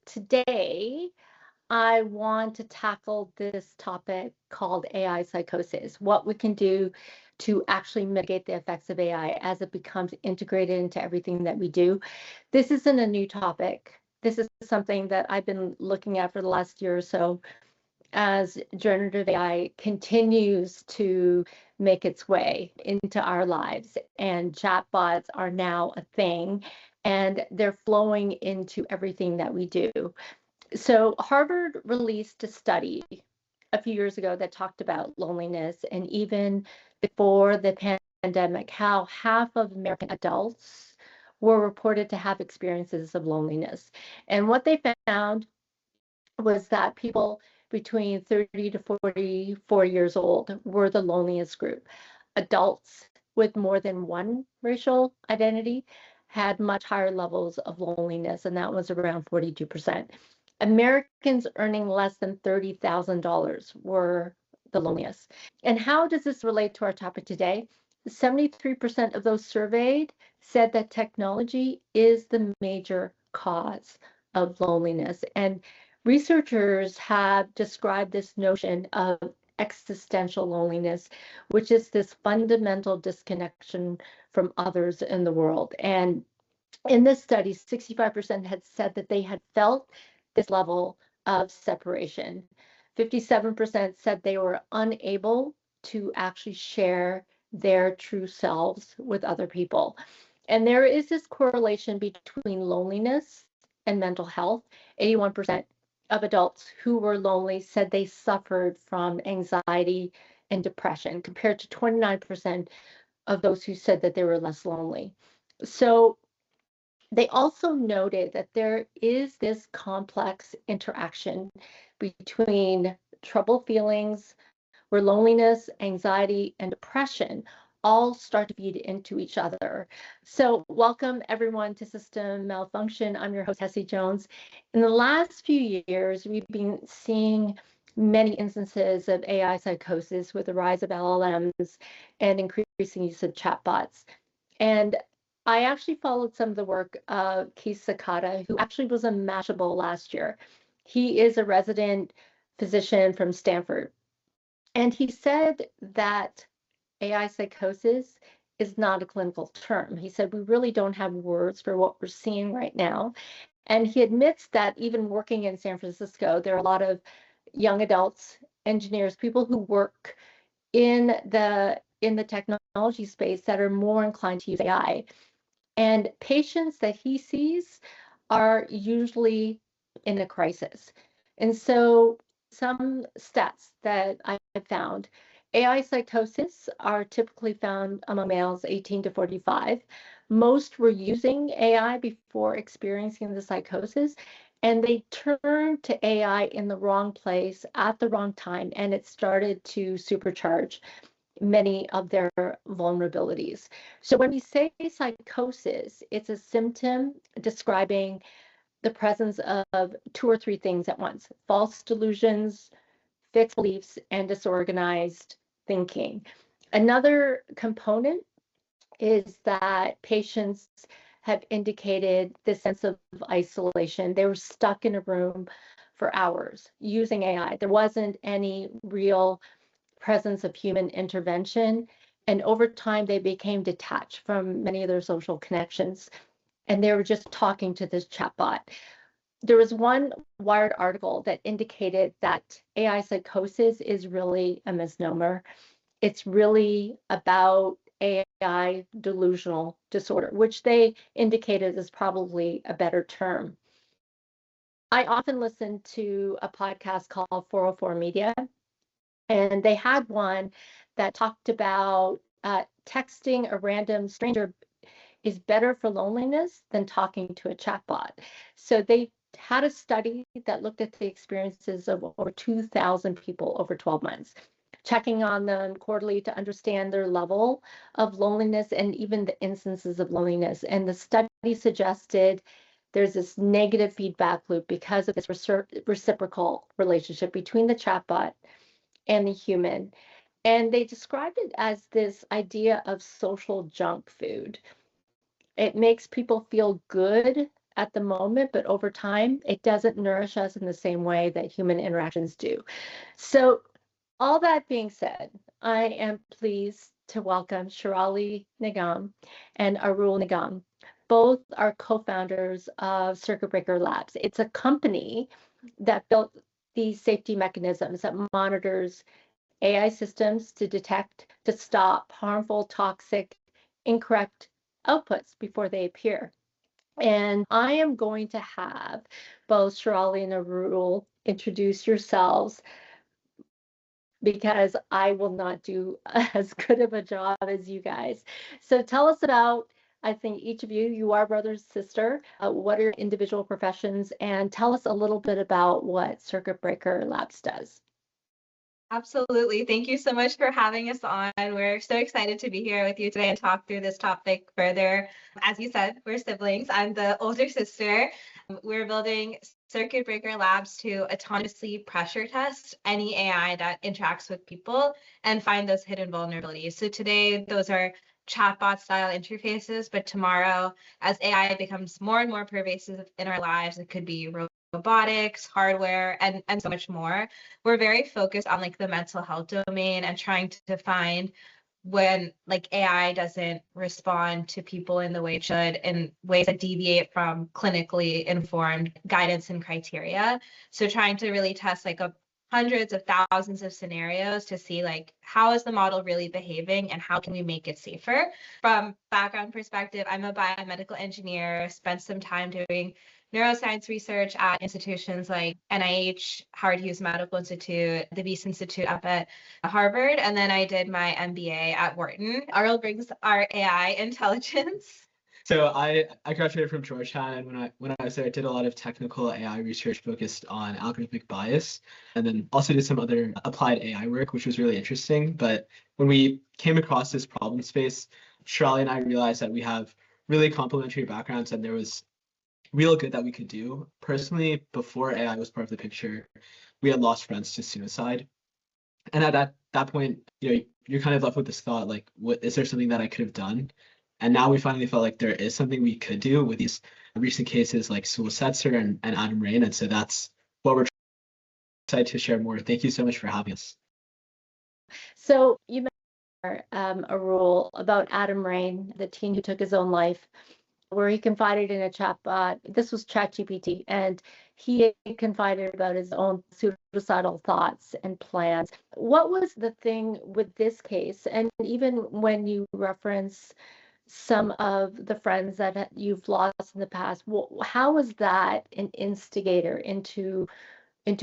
Today, I want to tackle this topic called AI psychosis, what we can do to actually mitigate the effects of AI as it becomes integrated into everything that we do. This isn't a new topic. This is something that I've been looking at for the last year or so as generative AI continues to make its way into our lives, and chatbots are now a thing, and they're flowing into everything that we do. So Harvard released a study a few years ago that talked about loneliness, and even before the pandemic, how half of American adults were reported to have experiences of loneliness. And what they found was that people between 30 to 44 years old were the loneliest group. Adults with more than one racial identity had much higher levels of loneliness, and that was around 42%. Americans earning less than $30,000 were the loneliest. And how does this relate to our topic today? 73% of those surveyed said that technology is the major cause of loneliness. And researchers have described this notion of existential loneliness, which is this fundamental disconnection from others in the world. And in this study, 65% had said that they had felt this level of separation. 57% said they were unable to actually share their true selves with other people. And there is this correlation between loneliness and mental health. 81% of adults who were lonely said they suffered from anxiety and depression, compared to 29% of those who said that they were less lonely. So they also noted that there is this complex interaction between troubled feelings, where loneliness, anxiety, and depression all start to feed into each other. So, welcome everyone to System Malfunction. I'm your host, Tessie Jones. In the last few years, we've been seeing many instances of AI psychosis with the rise of LLMs and increasing use of chatbots. And I actually followed some of the work of Keith Sakata, who actually was on Mashable last year. He is a resident physician from Stanford. And he said that AI psychosis is not a clinical term. He said, we really don't have words for what we're seeing right now. And he admits that even working in San Francisco, there are a lot of young adults, engineers, people who work in the technology space that are more inclined to use AI. And patients that he sees are usually in a crisis. And so some stats that I found, AI psychosis are typically found among males 18 to 45. Most were using AI before experiencing the psychosis, and they turned to AI in the wrong place at the wrong time, and it started to supercharge many of their vulnerabilities. So when we say psychosis, it's a symptom describing the presence of two or three things at once: false delusions, fixed beliefs, and disorganized thinking. Another component is that patients have indicated this sense of isolation. They were stuck in a room for hours using AI. There wasn't any real presence of human intervention. And over time, they became detached from many of their social connections. And they were just talking to this chatbot. There was one Wired article that indicated that AI psychosis is really a misnomer. It's really about AI delusional disorder, which they indicated is probably a better term. I often listen to a podcast called 404 Media, and they had one that talked about texting a random stranger is better for loneliness than talking to a chatbot. So they had a study that looked at the experiences of over 2,000 people over 12 months, checking on them quarterly to understand their level of loneliness and even the instances of loneliness. And the study suggested there's this negative feedback loop because of this reciprocal relationship between the chatbot and the human. And they described it as this idea of social junk food. It makes people feel good at the moment, but over time, it doesn't nourish us in the same way that human interactions do. So, all that being said, I am pleased to welcome Shirali Nigam and Arul Nigam. Both are co-founders of Circuit Breaker Labs. It's a company that built these safety mechanisms that monitors AI systems to detect, to stop harmful, toxic, incorrect outputs before they appear. And I am going to have both Shirali and Arul introduce yourselves because I will not do as good of a job as you guys. So tell us about, I think each of you, you are brother, sister, what are your individual professions, and tell us a little bit about what Circuit Breaker Labs does. Absolutely. Thank you so much for having us on. We're so excited to be here with you today and talk through this topic further. As you said, we're siblings. I'm the older sister. We're building Circuit Breaker Labs to autonomously pressure test any AI that interacts with people and find those hidden vulnerabilities. So today, those are chatbot style interfaces, but tomorrow, as AI becomes more and more pervasive in our lives, it could be robotics, hardware, and so much more. We're very focused on like the mental health domain and trying to find when like AI doesn't respond to people in the way it should, in ways that deviate from clinically informed guidance and criteria. So trying to really test like hundreds of thousands of scenarios to see like how is the model really behaving and how can we make it safer. From background perspective, I'm a biomedical engineer, spent some time doing neuroscience research at institutions like NIH, Howard Hughes Medical Institute, the Beast Institute up at Harvard, and then I did my MBA at Wharton. Arul brings our AI intelligence. So I graduated from Georgetown, and when I was there, I did a lot of technical AI research focused on algorithmic bias, and then also did some other applied AI work, which was really interesting. But when we came across this problem space, Shirali and I realized that we have really complementary backgrounds, and there was real good that we could do. Personally, before AI was part of the picture, we had lost friends to suicide. And at that point, you're kind of left with this thought, like, what is there something that I could have done? And now we finally felt like there is something we could do with these recent cases like Sewell, Setzer, and Adam Rain. And so that's what we're excited to share more. Thank you so much for having us. So you mentioned a rule about Adam Rain, the teen who took his own life, where he confided in a chatbot. This was ChatGPT, and he confided about his own suicidal thoughts and plans. What was the thing with this case? And even when you reference some of the friends that you've lost in the past, how was that an instigator into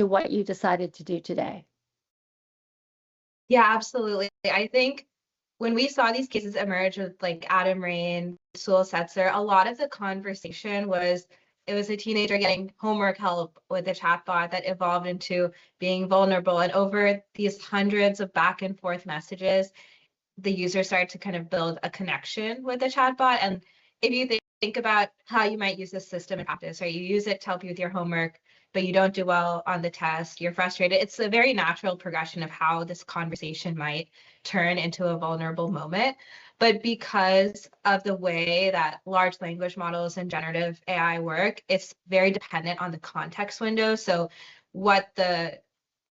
what you decided to do today? Yeah, absolutely. I think when we saw these cases emerge with like Adam Rain, Sewell Setzer, a lot of the conversation was it was a teenager getting homework help with a chatbot that evolved into being vulnerable. And over these hundreds of back and forth messages, the user started to kind of build a connection with the chatbot. And if you think about how you might use this system in practice, right? You use it to help you with your homework, but you don't do well on the test, you're frustrated. It's a very natural progression of how this conversation might turn into a vulnerable moment. But because of the way that large language models and generative AI work, it's very dependent on the context window. So what the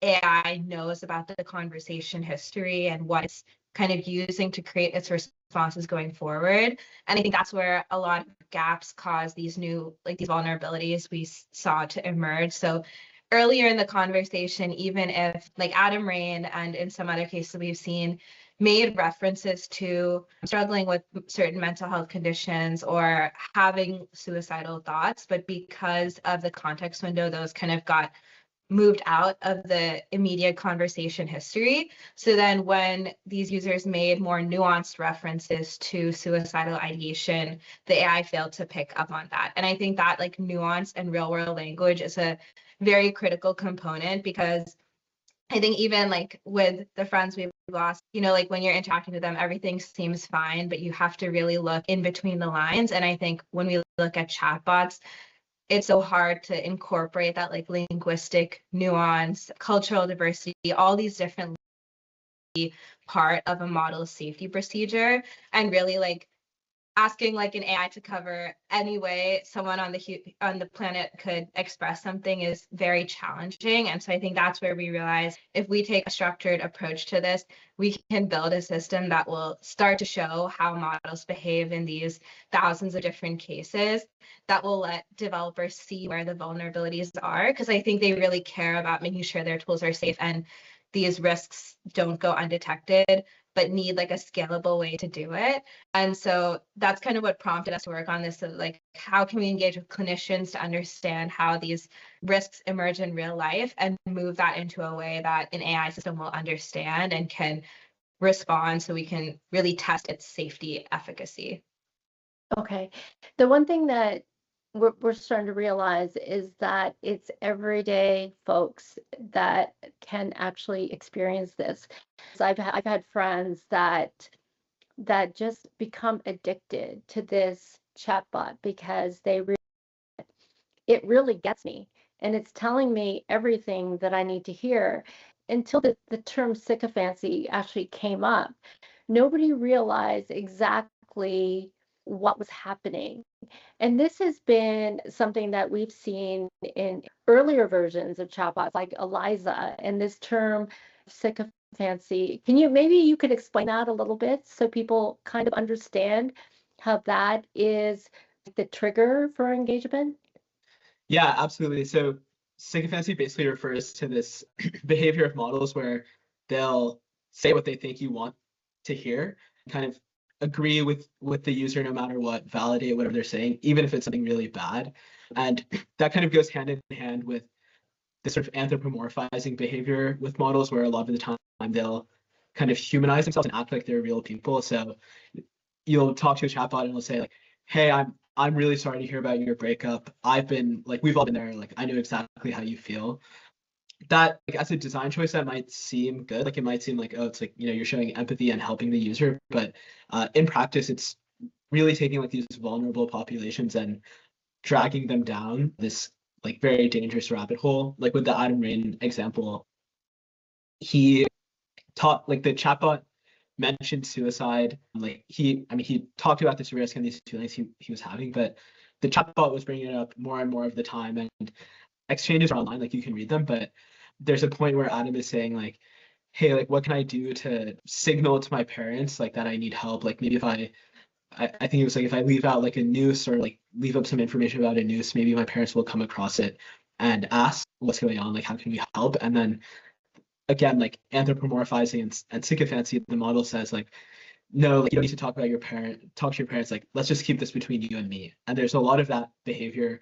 AI knows about the conversation history and what it's kind of using to create its responses going forward. And I think that's where a lot of gaps cause these new, like these vulnerabilities we saw to emerge. So earlier in the conversation, even if like Adam Rain and in some other cases we've seen made references to struggling with certain mental health conditions or having suicidal thoughts, but because of the context window, those kind of got moved out of the immediate conversation history. So then when these users made more nuanced references to suicidal ideation, the AI failed to pick up on that. And I think that like nuance and real world language is a very critical component, because I think even like with the friends we've lost, like when you're interacting with them, everything seems fine, but you have to really look in between the lines. And I think when we look at chatbots, it's so hard to incorporate that like linguistic nuance, cultural diversity, all these different part of a model safety procedure, and really like asking like an AI to cover any way someone on the planet could express something is very challenging. And so I think that's where we realize if we take a structured approach to this, we can build a system that will start to show how models behave in these thousands of different cases, that will let developers see where the vulnerabilities are, because I think they really care about making sure their tools are safe and these risks don't go undetected, but need like a scalable way to do it. And so that's kind of what prompted us to work on this. So like, how can we engage with clinicians to understand how these risks emerge in real life and move that into a way that an AI system will understand and can respond so we can really test its safety efficacy. Okay. The one thing that we're starting to realize is that it's everyday folks that can actually experience this. So I've had friends that just become addicted to this chatbot because it really gets me and it's telling me everything that I need to hear. Until the term sycophancy actually came up, nobody realized exactly what was happening. And this has been something that we've seen in earlier versions of chatbots like Eliza, and this term sycophancy. Maybe you could explain that a little bit so people kind of understand how that is the trigger for engagement? Yeah, absolutely. So sycophancy basically refers to this behavior of models where they'll say what they think you want to hear, kind of agree with the user no matter what, validate whatever they're saying, even if it's something really bad. And that kind of goes hand in hand with this sort of anthropomorphizing behavior with models where a lot of the time they'll kind of humanize themselves and act like they're real people. So you'll talk to a chatbot and it'll say like, hey, I'm really sorry to hear about your breakup. I've been like, we've all been there. Like, I know exactly how you feel. That like, as a design choice, that might seem good. Like it might seem like, oh, it's like, you're showing empathy and helping the user. But in practice, it's really taking like these vulnerable populations and dragging them down this like very dangerous rabbit hole. Like with the Adam Rain example, he taught like the chatbot mentioned suicide. Like he talked about this risk and these feelings he was having, but the chatbot was bringing it up more and more of the time. And exchanges are online, like you can read them, but there's a point where Adam is saying like, hey, like what can I do to signal to my parents like that I need help? Like maybe if I think it was like if I leave out like a noose or like leave up some information about a noose, maybe my parents will come across it and ask what's going on, like how can we help? And then again, like anthropomorphizing and sycophancy, the model says like, no, like you don't need to talk to your parents, like let's just keep this between you and me. And there's a lot of that behavior.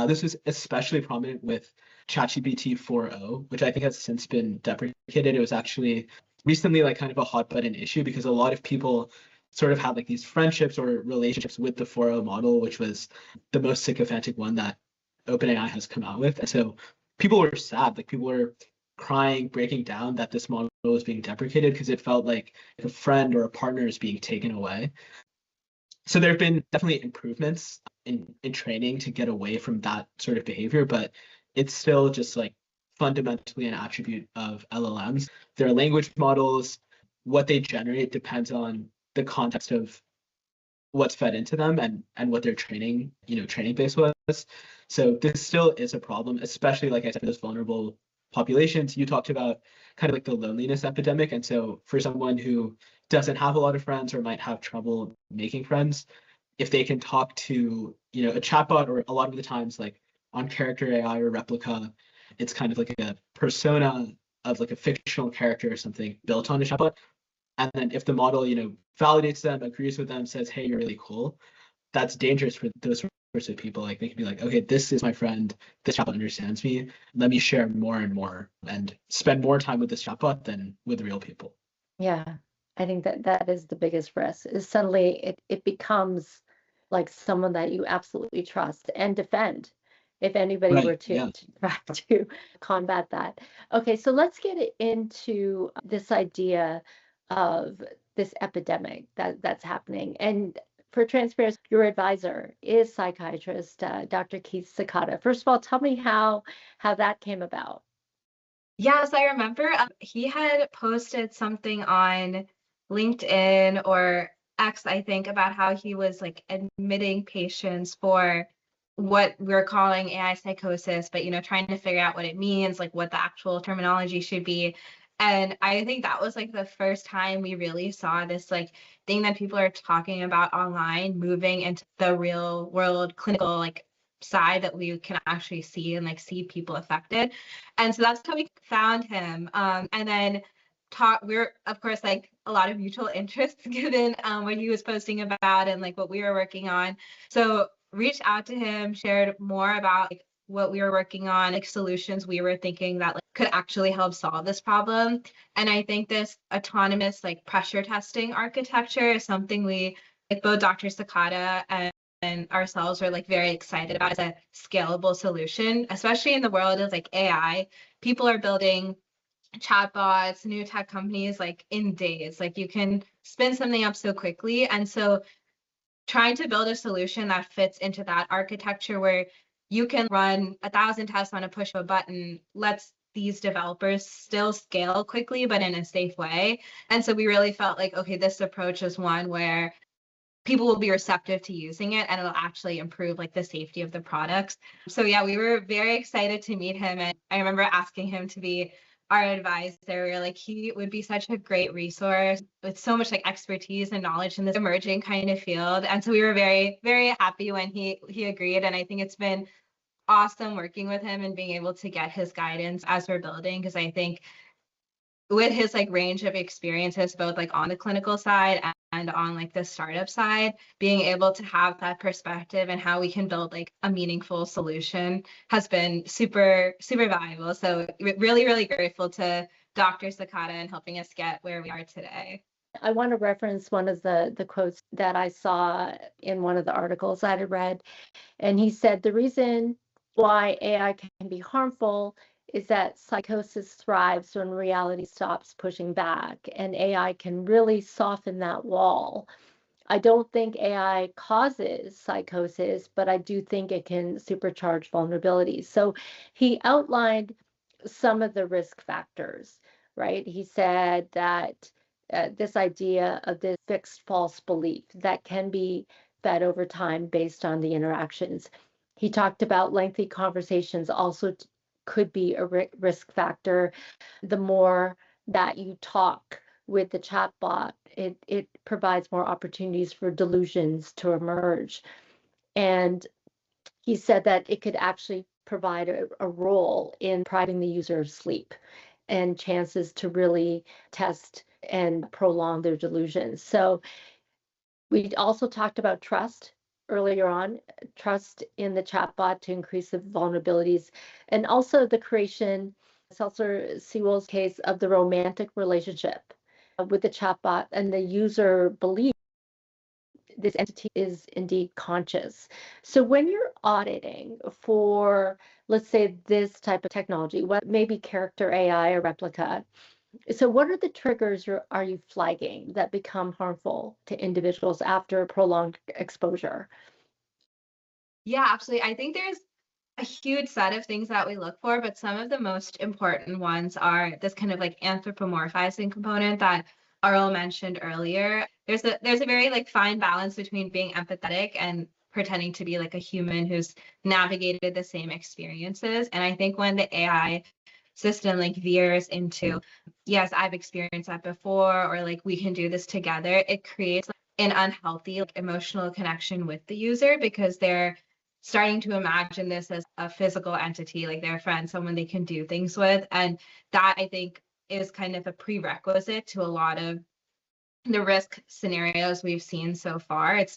This was especially prominent with ChatGPT 4.0, which I think has since been deprecated. It was actually recently like kind of a hot button issue because a lot of people sort of had like these friendships or relationships with the 4.0 model, which was the most sycophantic one that OpenAI has come out with. And so people were sad, like people were crying, breaking down that this model was being deprecated because it felt like a friend or a partner is being taken away. So there have been definitely improvements in training to get away from that sort of behavior, but it's still just like fundamentally an attribute of LLMs. They're language models. What they generate depends on the context of what's fed into them and what their training base was. So this still is a problem, especially like I said, for those vulnerable populations. You talked about kind of like the loneliness epidemic. And so for someone who doesn't have a lot of friends or might have trouble making friends, if they can talk to, a chatbot, or a lot of the times like on Character.ai or Replica, it's kind of like a persona of like a fictional character or something built on a chatbot. And then if the model, validates them, agrees with them, says, hey, you're really cool, that's dangerous for those sorts of people. Like they can be like, okay, this is my friend, this chatbot understands me, let me share more and more and spend more time with this chatbot than with real people. Yeah, I think that is the biggest risk, is suddenly it becomes like someone that you absolutely trust and defend if anybody were Right. Yeah. to try to combat that. Okay, so let's get into this idea of this epidemic that's happening. And for transparency, your advisor is psychiatrist Dr. Keith Sakata. First of all, tell me how that came about. Yes, I remember he had posted something on LinkedIn or I think, about how he was like admitting patients for what we're calling AI psychosis, but trying to figure out what it means, like what the actual terminology should be. And I think that was like the first time we really saw this like thing that people are talking about online moving into the real world clinical like side that we can actually see and like see people affected. And so that's how we found him. And then we're of course like a lot of mutual interests given what he was posting about and like what we were working on. So reached out to him, shared more about like what we were working on, like solutions we were thinking that like could actually help solve this problem. And I think this autonomous like pressure testing architecture is something we like both Dr. Sakata and ourselves are like very excited about as a scalable solution, especially in the world of like AI. People are building chatbots, new tech companies like in days. Like you can spin something up so quickly. And so trying to build a solution that fits into that architecture where you can run 1,000 tests on a push of a button lets these developers still scale quickly, but in a safe way. And so we really felt like, okay, this approach is one where people will be receptive to using it and it'll actually improve like the safety of the products. So yeah, we were very excited to meet him. And I remember asking him to be our advisor. We were like, he would be such a great resource with so much like expertise and knowledge in this emerging kind of field. And so we were very, very happy when he agreed. And I think it's been awesome working with him and being able to get his guidance as we're building, because I think with his like range of experiences, both like on the clinical side and on like the startup side, being able to have that perspective and how we can build like a meaningful solution has been super, super valuable. So really, really grateful to Dr. Sakata and helping us get where we are today. I want to reference one of the quotes that I saw in one of the articles I had read. And he said, the reason why AI can be harmful is that psychosis thrives when reality stops pushing back, and AI can really soften that wall. I don't think AI causes psychosis, but I do think it can supercharge vulnerabilities. So he outlined some of the risk factors, right? He said that this idea of this fixed false belief that can be fed over time based on the interactions. He talked about lengthy conversations also could be a risk factor. The more that you talk with the chatbot, it provides more opportunities for delusions to emerge. And he said that it could actually provide a role in depriving the user of sleep and chances to really test and prolong their delusions. So we also talked about trust earlier on, trust in the chatbot to increase the vulnerabilities, and also the creation, Sewell's case, of the romantic relationship with the chatbot, and the user believes this entity is indeed conscious. So when you're auditing for, let's say, this type of technology, what maybe character AI or replica, so what are the triggers are you flagging that become harmful to individuals after prolonged exposure? Yeah, absolutely. I think there's a huge set of things that we look for, but some of the most important ones are this kind of like anthropomorphizing component that Arl mentioned earlier. There's a very like fine balance between being empathetic and pretending to be like a human who's navigated the same experiences. And I think when the AI system like veers into, yes, I've experienced that before, or like we can do this together, it creates an unhealthy like emotional connection with the user because they're starting to imagine this as a physical entity, like their friend, someone they can do things with. And that I think is kind of a prerequisite to a lot of the risk scenarios we've seen so far. It's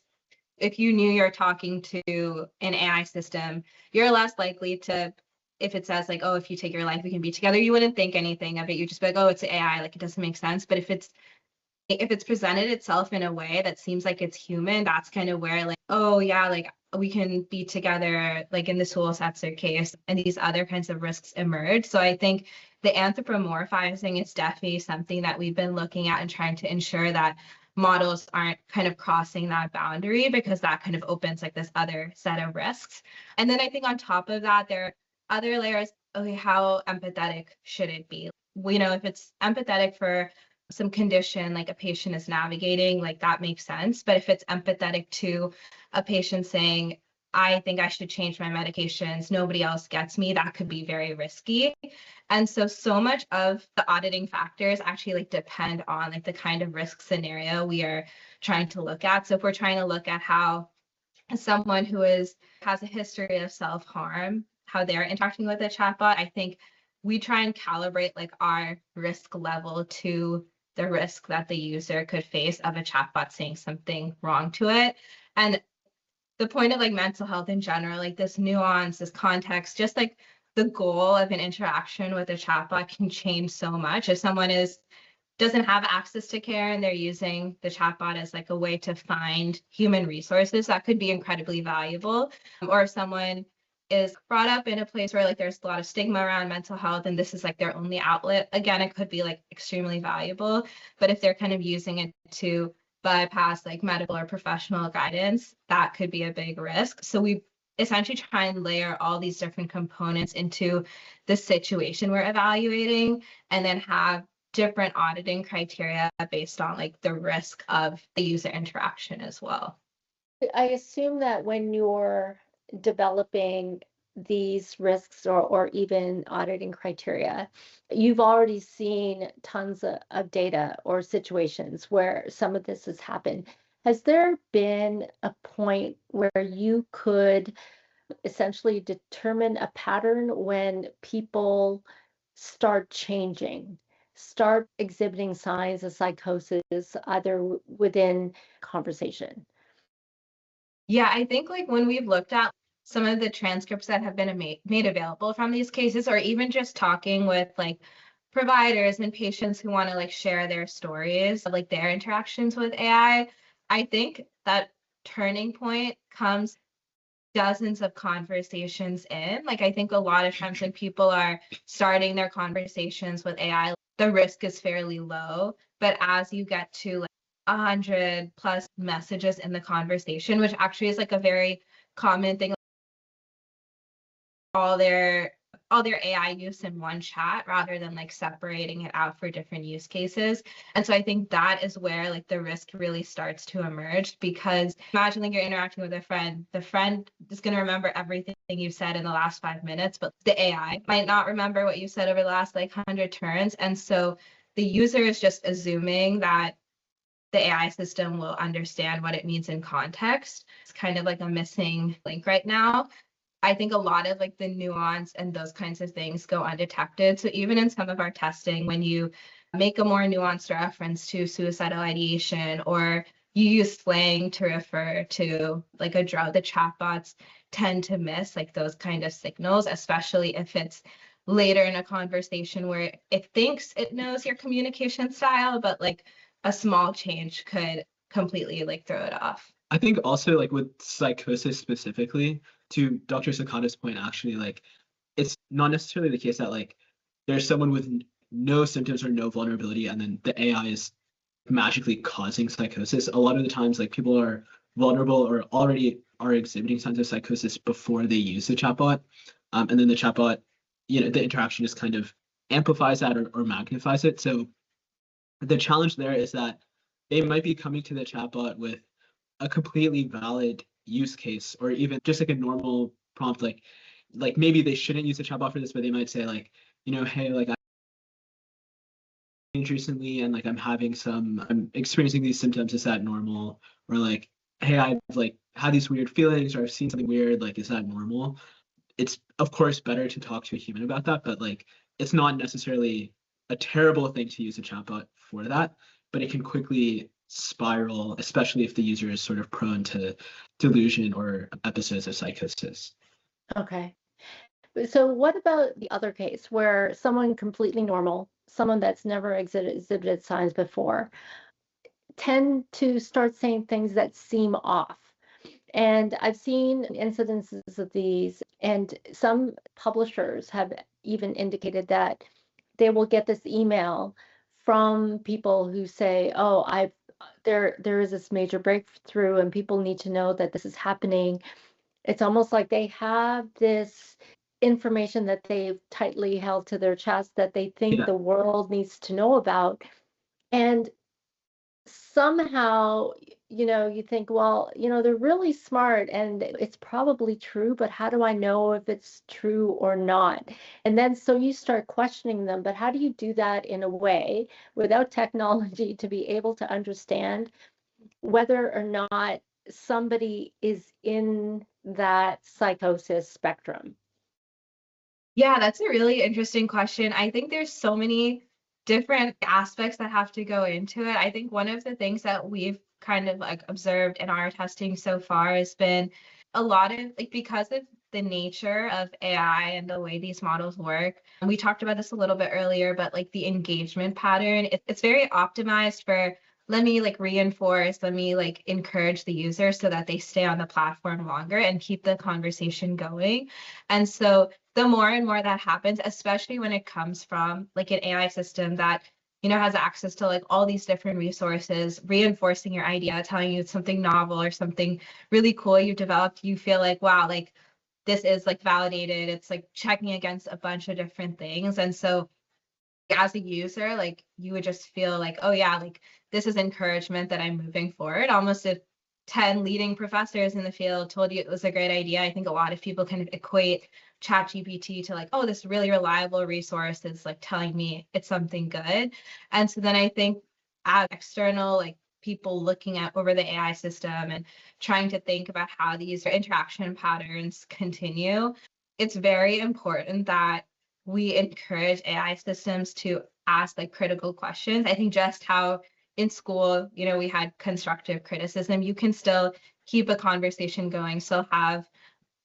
if you knew you're talking to an AI system, you're less likely to, if it says like, oh, if you take your life, we can be together, you wouldn't think anything of it. You just be like, oh, it's AI, like it doesn't make sense. But if it's presented itself in a way that seems like it's human, that's kind of where like, oh yeah, like we can be together, like in the Sewell Setzer case, and these other kinds of risks emerge. So I think the anthropomorphizing is definitely something that we've been looking at and trying to ensure that models aren't kind of crossing that boundary, because that kind of opens like this other set of risks. And then I think on top of that, there are other layers. Okay, how empathetic should it be? We know if it's empathetic for some condition like a patient is navigating, like that makes sense. But if it's empathetic to a patient saying, I think I should change my medications, nobody else gets me, that could be very risky. And so much of the auditing factors actually like depend on like the kind of risk scenario we are trying to look at. So if we're trying to look at how someone who has a history of self-harm, how they're interacting with a chatbot, I think we try and calibrate like our risk level to the risk that the user could face of a chatbot saying something wrong to it. And the point of like mental health in general, like this nuance, this context, just like the goal of an interaction with a chatbot can change so much. If someone doesn't have access to care and they're using the chatbot as like a way to find human resources, that could be incredibly valuable. Or if someone is brought up in a place where like there's a lot of stigma around mental health and this is like their only outlet, again, it could be like extremely valuable. But if they're kind of using it to bypass like medical or professional guidance, that could be a big risk. So we essentially try and layer all these different components into the situation we're evaluating, and then have different auditing criteria based on like the risk of the user interaction as well. I assume that when you're developing these risks or even auditing criteria, you've already seen tons of data or situations where some of this has happened. Has there been a point where you could essentially determine a pattern when people start changing, start exhibiting signs of psychosis, either within conversation? Yeah, I think like when we've looked at some of the transcripts that have been made available from these cases, or even just talking with like providers and patients who want to like share their stories of like their interactions with AI, I think that turning point comes dozens of conversations in. Like I think a lot of times when people are starting their conversations with AI, the risk is fairly low. But as you get to like 100 plus messages in the conversation, which actually is like a very common thing, all their AI use in one chat rather than like separating it out for different use cases. And so I think that is where like the risk really starts to emerge, because imagine like you're interacting with a friend, the friend is going to remember everything you said in the last 5 minutes, but the AI might not remember what you said over the last like 100 turns. And so the user is just assuming that the AI system will understand what it means in context. It's kind of like a missing link right now. I think a lot of like the nuance and those kinds of things go undetected. So even in some of our testing, when you make a more nuanced reference to suicidal ideation, or you use slang to refer to like a drug, the chatbots tend to miss like those kind of signals, especially if it's later in a conversation where it thinks it knows your communication style, but like a small change could completely like throw it off. I think also like with psychosis specifically, to Dr. Sakata's point, actually, like it's not necessarily the case that like there's someone with no symptoms or no vulnerability and then the AI is magically causing psychosis. A lot of the times, like people are vulnerable or already are exhibiting signs of psychosis before they use the chatbot. And then the chatbot, the interaction just kind of amplifies that or magnifies it. So the challenge there is that they might be coming to the chatbot with a completely valid use case, or even just like a normal prompt, like maybe they shouldn't use a chatbot for this, but they might say like, hey, like I changed recently and like I'm experiencing these symptoms, is that normal? Or like, hey, I've like had these weird feelings, or I've seen something weird, like is that normal? It's of course better to talk to a human about that, but like it's not necessarily a terrible thing to use a chatbot for that, but it can quickly spiral, especially if the user is sort of prone to delusion or episodes of psychosis. Okay. So what about the other case where someone completely normal, someone that's never exhibited signs before, tend to start saying things that seem off? And I've seen incidences of these, and some publishers have even indicated that they will get this email from people who say, "Oh, there is this major breakthrough, and people need to know that this is happening." It's almost like they have this information that they've tightly held to their chest that they think Yeah. the world needs to know about. And somehow, you think, well, they're really smart and it's probably true, but how do I know if it's true or not? And then so you start questioning them, but how do you do that in a way without technology to be able to understand whether or not somebody is in that psychosis spectrum? Yeah, that's a really interesting question. I think there's so many different aspects that have to go into it. I think one of the things that we've kind of like observed in our testing so far has been a lot of like because of the nature of AI and the way these models work. We talked about this a little bit earlier, but like the engagement pattern, it's very optimized for let me like reinforce, let me like encourage the user so that they stay on the platform longer and keep the conversation going. And so the more and more that happens, especially when it comes from like an AI system that, has access to like all these different resources, reinforcing your idea, telling you it's something novel or something really cool you developed, you feel like, wow, like this is like validated. It's like checking against a bunch of different things. And so as a user, like you would just feel like, oh yeah, like this is encouragement that I'm moving forward. Almost if 10 leading professors in the field told you it was a great idea, I think a lot of people kind of equate ChatGPT to like, oh, this really reliable resource is like telling me it's something good. And so then I think as external like people looking at over the AI system and trying to think about how these interaction patterns continue, it's very important that we encourage AI systems to ask like critical questions. I think just how in school, we had constructive criticism, you can still keep a conversation going, still have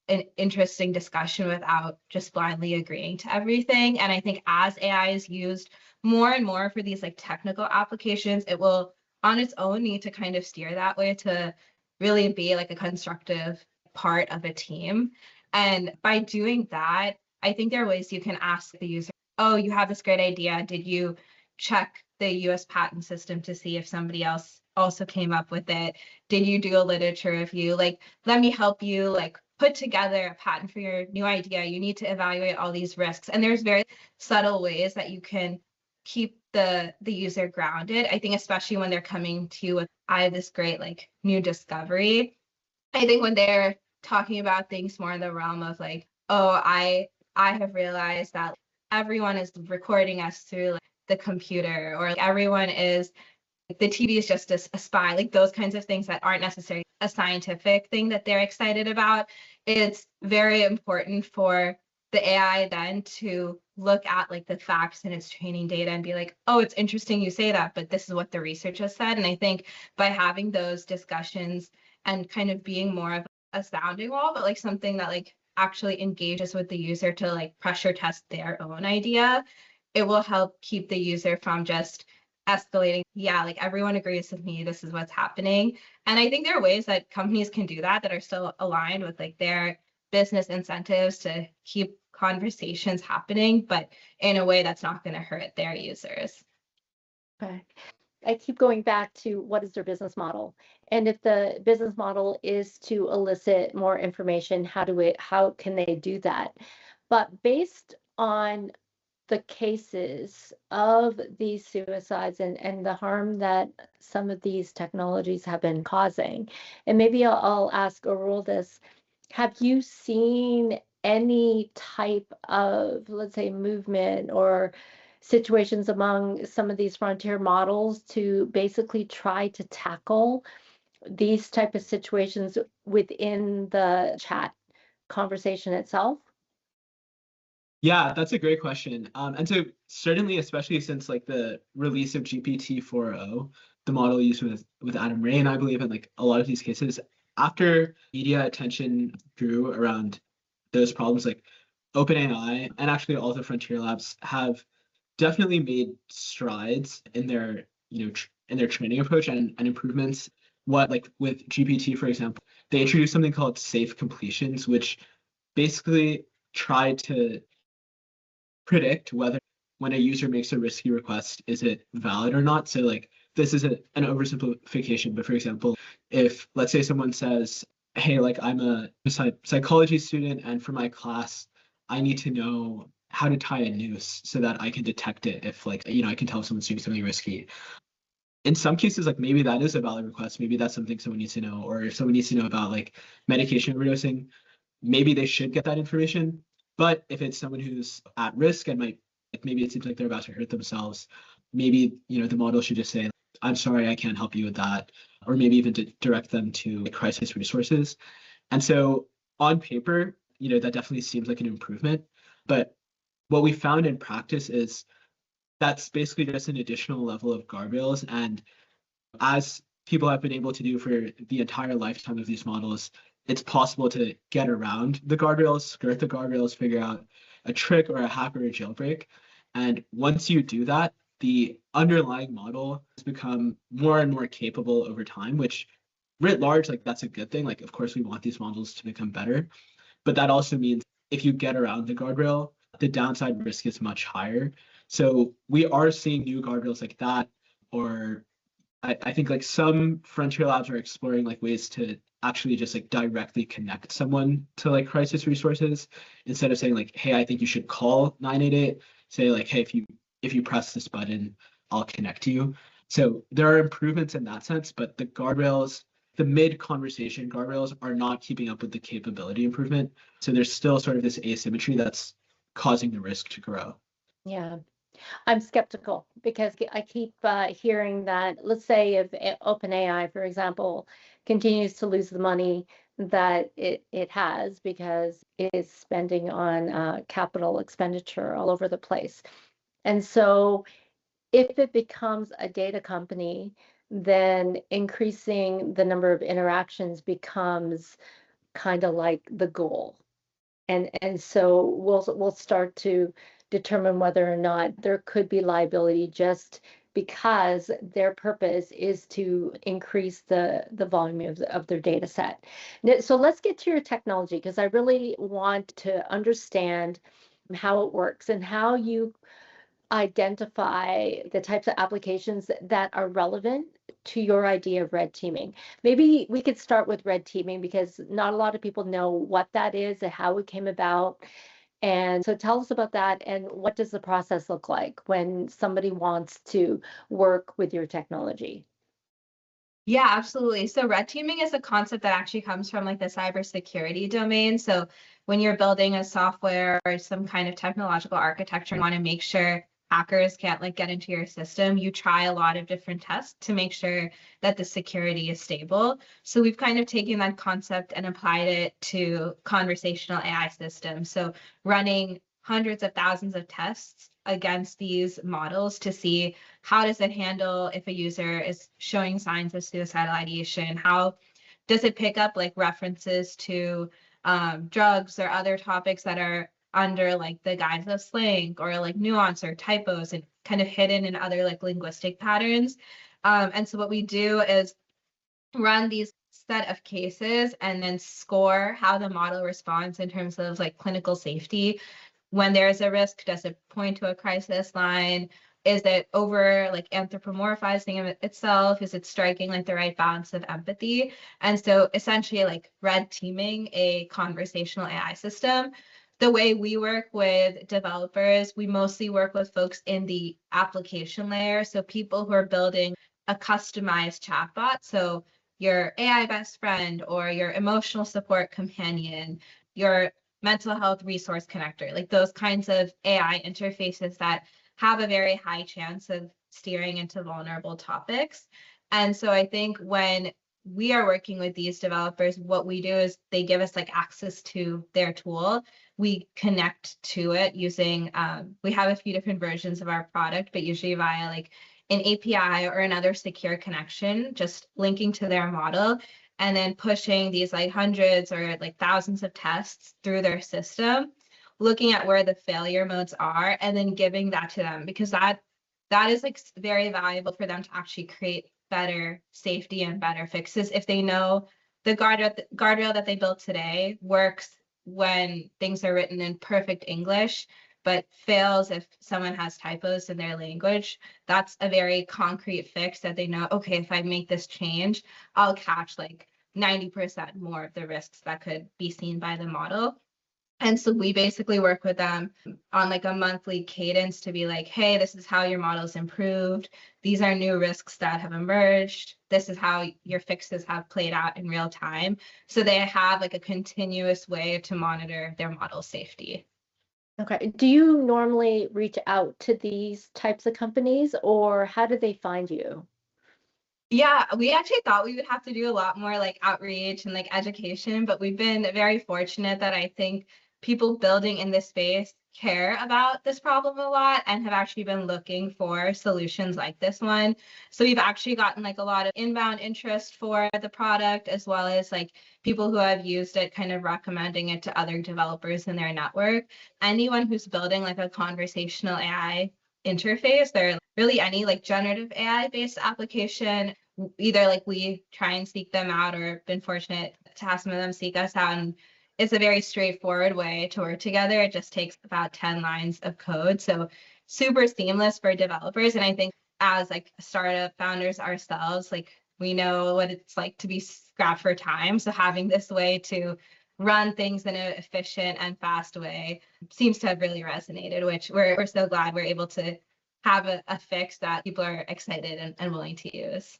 an interesting discussion without just blindly agreeing to everything. And I think as AI is used more and more for these like technical applications, it will on its own need to kind of steer that way to really be like a constructive part of a team. And by doing that, I think there are ways you can ask the user, oh, you have this great idea. Did you check the US patent system to see if somebody else also came up with it? Did you do a literature review? Like, let me help you like put together a patent for your new idea. You need to evaluate all these risks. And there's very subtle ways that you can keep the user grounded. I think especially when they're coming to you with, I have this great like new discovery. I think when they're talking about things more in the realm of like, oh, I have realized that everyone is recording us through like, the computer, or like, everyone is the TV is just a spy, like those kinds of things that aren't necessarily a scientific thing that they're excited about. It's very important for the AI then to look at like the facts and its training data and be like, oh, it's interesting you say that, but this is what the research has said. And I think by having those discussions and kind of being more of a sounding wall, but like something that like actually engages with the user to like pressure test their own idea, it will help keep the user from just escalating. Yeah, like everyone agrees with me, this is what's happening. And I think there are ways that companies can do that that are still aligned with like their business incentives to keep conversations happening, but in a way that's not going to hurt their users. Okay. I keep going back to what is their business model? And if the business model is to elicit more information, how can they do that? But based on the cases of these suicides and the harm that some of these technologies have been causing, and maybe I'll ask Arul this, have you seen any type of, let's say, movement or situations among some of these frontier models to basically try to tackle these type of situations within the chat conversation itself? Yeah, that's a great question. And so certainly, especially since like the release of GPT 4.0, the model used with Adam Ray, and I believe in like a lot of these cases, after media attention grew around those problems, like OpenAI and actually all the frontier labs have definitely made strides in their, in their training approach and improvements. What like with GPT, for example, they introduced something called safe completions, which basically try to predict whether when a user makes a risky request, is it valid or not. So like this is an oversimplification, but for example, if let's say someone says, hey, like I'm a psychology student and for my class, I need to know how to tie a noose so that I can detect it if like, I can tell if someone's doing something risky. in some cases, like maybe that is a valid request. Maybe that's something someone needs to know, or if someone needs to know about like medication overdosing, maybe they should get that information. But if it's someone who's at risk and might, like maybe it seems like they're about to hurt themselves, maybe, the model should just say, I'm sorry, I can't help you with that, or maybe even to direct them to crisis resources. And so on paper, that definitely seems like an improvement. But what we found in practice is that's basically just an additional level of guardrails. And as people have been able to do for the entire lifetime of these models, it's possible to get around the guardrails, skirt the guardrails, figure out a trick or a hack or a jailbreak. And once you do that, the underlying model has become more and more capable over time, which writ large, like that's a good thing. Like, of course, we want these models to become better, but that also means if you get around the guardrail, the downside risk is much higher. So we are seeing new guardrails like that, or I think like some frontier labs are exploring like ways to actually just like directly connect someone to like crisis resources instead of saying like, hey, I think you should call 988. Say like, hey, if you press this button, I'll connect you. So there are improvements in that sense, but the guardrails, the mid-conversation guardrails are not keeping up with the capability improvement. So there's still sort of this asymmetry that's causing the risk to grow. Yeah. I'm skeptical because I keep hearing that, let's say if OpenAI, for example, continues to lose the money that it has because it is spending on capital expenditure all over the place. And so if it becomes a data company, then increasing the number of interactions becomes kind of like the goal. And so we'll start to determine whether or not there could be liability just because their purpose is to increase the volume of their data set. So let's get to your technology because I really want to understand how it works and how you identify the types of applications that are relevant to your idea of red teaming. Maybe we could start with red teaming because not a lot of people know what that is and how it came about. And so tell us about that and what does the process look like when somebody wants to work with your technology? Yeah, absolutely. So red teaming is a concept that actually comes from like the cybersecurity domain. So when you're building a software or some kind of technological architecture, you want to make sure hackers can't like get into your system. You try a lot of different tests to make sure that the security is stable. So we've kind of taken that concept and applied it to conversational AI systems. So running hundreds of thousands of tests against these models to see how does it handle if a user is showing signs of suicidal ideation? How does it pick up like references to drugs or other topics that are under like the guise of slang or like nuance or typos and kind of hidden in other like linguistic patterns? And so what we do is run these set of cases and then score how the model responds in terms of like clinical safety. When there's a risk, does it point to a crisis line? Is it over like anthropomorphizing itself? Is it striking like the right balance of empathy? And so essentially like red teaming a conversational AI system. The way we work with developers, we mostly work with folks in the application layer. So people who are building a customized chatbot. So your AI best friend or your emotional support companion, your mental health resource connector, like those kinds of AI interfaces that have a very high chance of steering into vulnerable topics. And so I think when we are working with these developers, what we do is they give us like access to their tool. We connect to it using, we have a few different versions of our product, but usually via like an API or another secure connection, just linking to their model and then pushing these like hundreds or like thousands of tests through their system, looking at where the failure modes are and then giving that to them because that is like very valuable for them to actually create better safety and better fixes. If they know the guardrail that they built today works when things are written in perfect English, but fails if someone has typos in their language, that's a very concrete fix that they know, okay, if I make this change, I'll catch like 90% more of the risks that could be seen by the model. And so we basically work with them on like a monthly cadence to be like, hey, this is how your model's improved. These are new risks that have emerged. This is how your fixes have played out in real time. So they have like a continuous way to monitor their model safety. Okay. Do you normally reach out to these types of companies, or how do they find you? Yeah, we actually thought we would have to do a lot more like outreach and like education, but we've been very fortunate that I think people building in this space care about this problem a lot and have actually been looking for solutions like this one. So we've actually gotten like a lot of inbound interest for the product, as well as like people who have used it kind of recommending it to other developers in their network. Anyone who's building like a conversational AI interface, or really any like generative AI based application, either like we try and seek them out or been fortunate to have some of them seek us out. And it's a very straightforward way to work together. It just takes about 10 lines of code. So super seamless for developers. And I think as like startup founders ourselves, like we know what it's like to be strapped for time. So having this way to run things in an efficient and fast way seems to have really resonated, which we're so glad we're able to have a fix that people are excited and willing to use.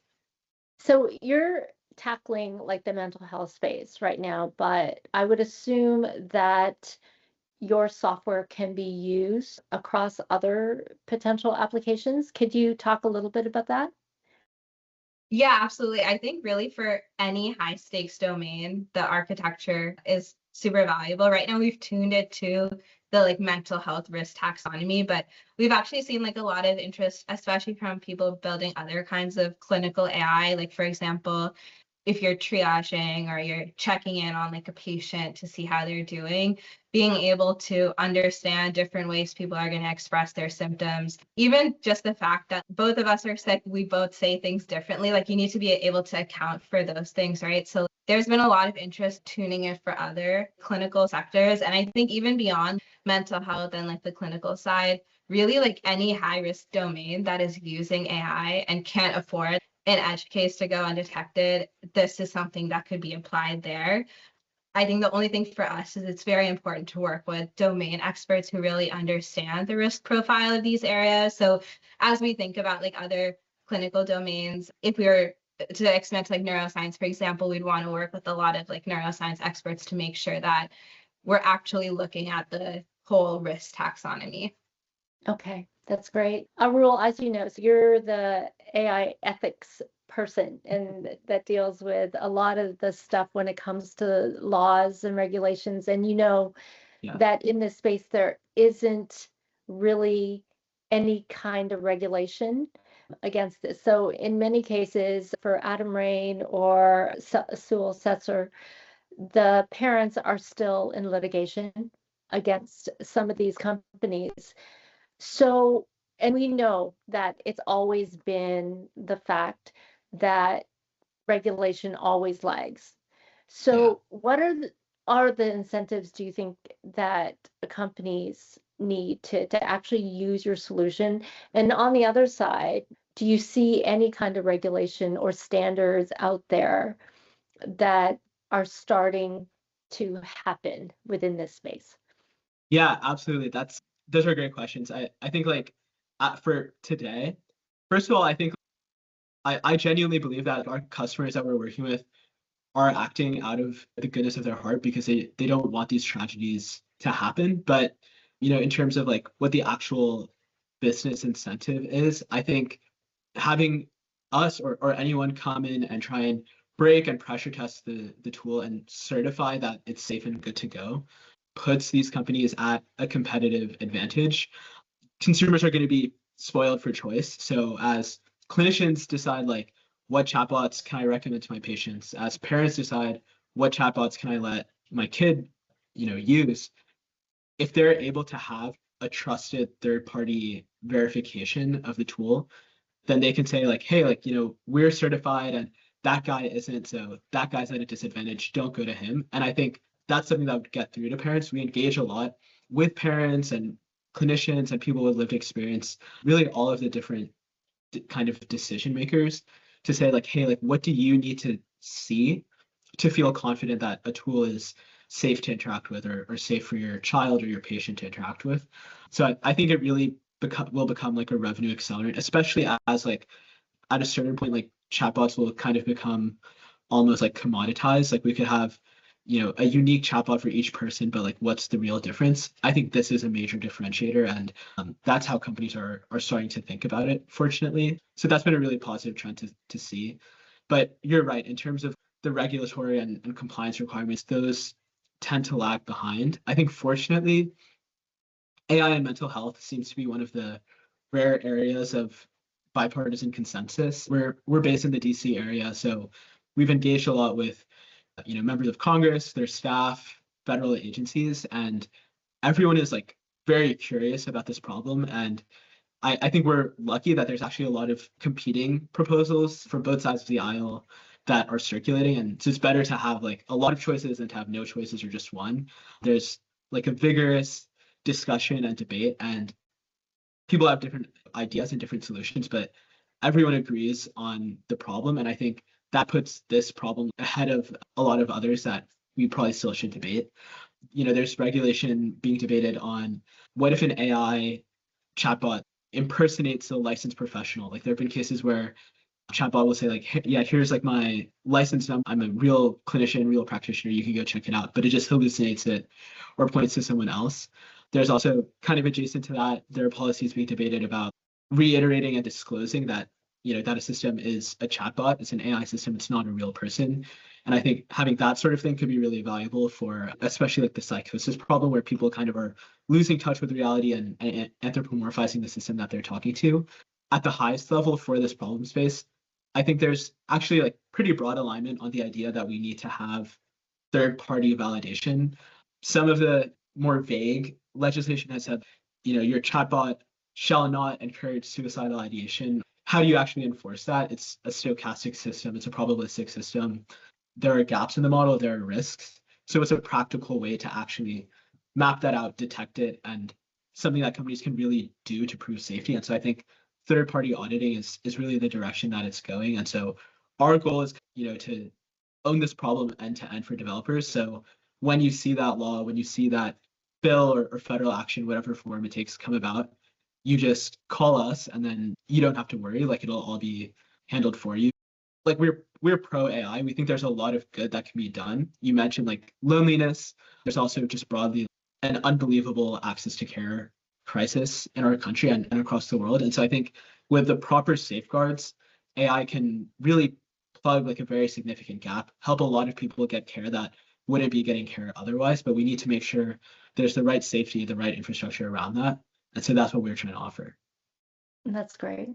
So you're tackling like the mental health space right now, but I would assume that your software can be used across other potential applications. Could you talk a little bit about that? Yeah, absolutely. I think really for any high stakes domain, the architecture is super valuable. Right now, we've tuned it to the like mental health risk taxonomy, but we've actually seen like a lot of interest, especially from people building other kinds of clinical AI. Like for example, if you're triaging or you're checking in on like a patient to see how they're doing, being able to understand different ways people are going to express their symptoms, even just the fact that both of us are sick, we both say things differently, like you need to be able to account for those things, right? So there's been a lot of interest tuning it for other clinical sectors. And I think even beyond mental health and like the clinical side, really like any high risk domain that is using AI and can't afford an edge case to go undetected, this is something that could be applied there. I think the only thing for us is it's very important to work with domain experts who really understand the risk profile of these areas. So as we think about like other clinical domains, if we were to expand to like neuroscience, for example, we'd want to work with a lot of like neuroscience experts to make sure that we're actually looking at the whole risk taxonomy. Okay, that's great. Arul, as you know, so you're the AI ethics person, and that deals with a lot of the stuff when it comes to laws and regulations. And you know Yeah. that in this space, there isn't really any kind of regulation against this. So in many cases, for Adam Rain or Sewell Setzer, the parents are still in litigation against some of these companies. So, and we know that it's always been the fact that regulation always lags. Yeah. So, what are the incentives do you think that the companies need to actually use your solution? And on the other side, do you see any kind of regulation or standards out there that are starting to happen within this space? Yeah, absolutely. Those are great questions. I think like for today, first of all, I think I genuinely believe that our customers that we're working with are acting out of the goodness of their heart because they don't want these tragedies to happen. But in terms of like what the actual business incentive is, I think having us or anyone come in and try and break and pressure test the tool and certify that it's safe and good to go puts these companies at a competitive advantage. Consumers are going to be spoiled for choice. So as clinicians decide like what chatbots can I recommend to my patients, as parents decide what chatbots can I let my kid, use, if they're able to have a trusted third-party verification of the tool, then they can say like, hey, like, we're certified and that guy isn't, so that guy's at a disadvantage, don't go to him. And I think that's something that would get through to parents. We engage a lot with parents and clinicians and people with lived experience, really all of the different kind of decision makers, to say like, hey, like what do you need to see to feel confident that a tool is safe to interact with or safe for your child or your patient to interact with. So I think it really will become like a revenue accelerant, especially as like at a certain point, like chatbots will kind of become almost like commoditized. Like we could have, a unique chatbot for each person, but like what's the real difference? I think this is a major differentiator, and that's how companies are starting to think about it, fortunately. So that's been a really positive trend to see. But you're right, in terms of the regulatory and compliance requirements, those tend to lag behind. I think fortunately, AI and mental health seems to be one of the rare areas of bipartisan consensus. We're based in the DC area, so we've engaged a lot with members of Congress, their staff, federal agencies, and everyone is like very curious about this problem. And I think we're lucky that there's actually a lot of competing proposals from both sides of the aisle that are circulating. And so it's better to have like a lot of choices than to have no choices or just one. There's like a vigorous discussion and debate, and people have different ideas and different solutions, but everyone agrees on the problem. And I think that puts this problem ahead of a lot of others that we probably still should debate. There's regulation being debated on what if an AI chatbot impersonates a licensed professional. Like there have been cases where a chatbot will say like, yeah, here's like my license number. I'm a real clinician, real practitioner. You can go check it out. But it just hallucinates it or points to someone else. There's also kind of adjacent to that, there are policies being debated about reiterating and disclosing that, that a system is a chatbot, it's an AI system, it's not a real person. And I think having that sort of thing could be really valuable for especially like the psychosis problem where people kind of are losing touch with reality and anthropomorphizing the system that they're talking to. At the highest level for this problem space, I think there's actually like pretty broad alignment on the idea that we need to have third-party validation. Some of the more vague legislation has said, your chatbot shall not encourage suicidal ideation. How do you actually enforce that? It's a stochastic system. It's a probabilistic system. There are gaps in the model. There are risks. So it's a practical way to actually map that out, detect it, and something that companies can really do to prove safety. And so I think third-party auditing is really the direction that it's going. And so our goal is, to own this problem end to end for developers. So when you see that law, when you see that bill or federal action, whatever form it takes come about, you just call us and then you don't have to worry, like it'll all be handled for you. Like we're pro AI. We think there's a lot of good that can be done. You mentioned like loneliness. There's also just broadly an unbelievable access to care crisis in our country and across the world. And so I think with the proper safeguards, AI can really plug like a very significant gap, help a lot of people get care that wouldn't be getting care otherwise. But we need to make sure there's the right safety, the right infrastructure around that. And so that's what we're trying to offer. That's great.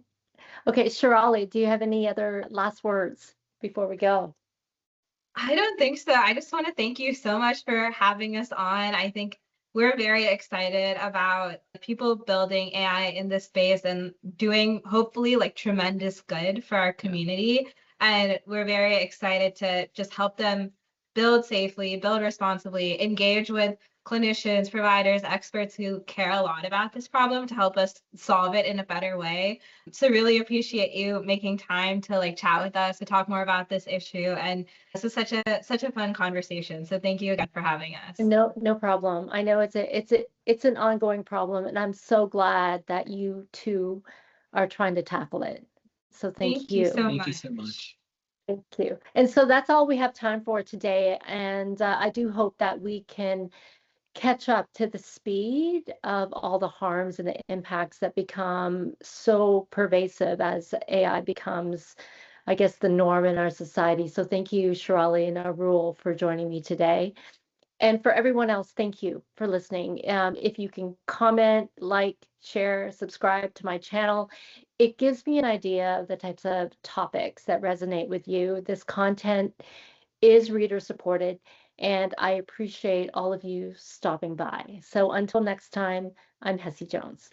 Okay, Shirali, do you have any other last words before we go? I don't think so. I just want to thank you so much for having us on. I think we're very excited about people building AI in this space and doing hopefully like tremendous good for our community. And we're very excited to just help them build safely, build responsibly, engage with clinicians, providers, experts who care a lot about this problem to help us solve it in a better way. So really appreciate you making time to like chat with us to talk more about this issue. And this is such a fun conversation. So thank you again for having us. No problem. I know it's an ongoing problem, and I'm so glad that you two are trying to tackle it. So thank you. Thank you so much. Thank you. And so that's all we have time for today. And I do hope that we can catch up to the speed of all the harms and the impacts that become so pervasive as AI becomes, I guess, the norm in our society. So thank you, Shirali and Arul, for joining me today. And for everyone else, thank you for listening. If you can comment, like, share, subscribe to my channel, it gives me an idea of the types of topics that resonate with you. This content is reader supported, and I appreciate all of you stopping by. So until next time, I'm Hessie Jones.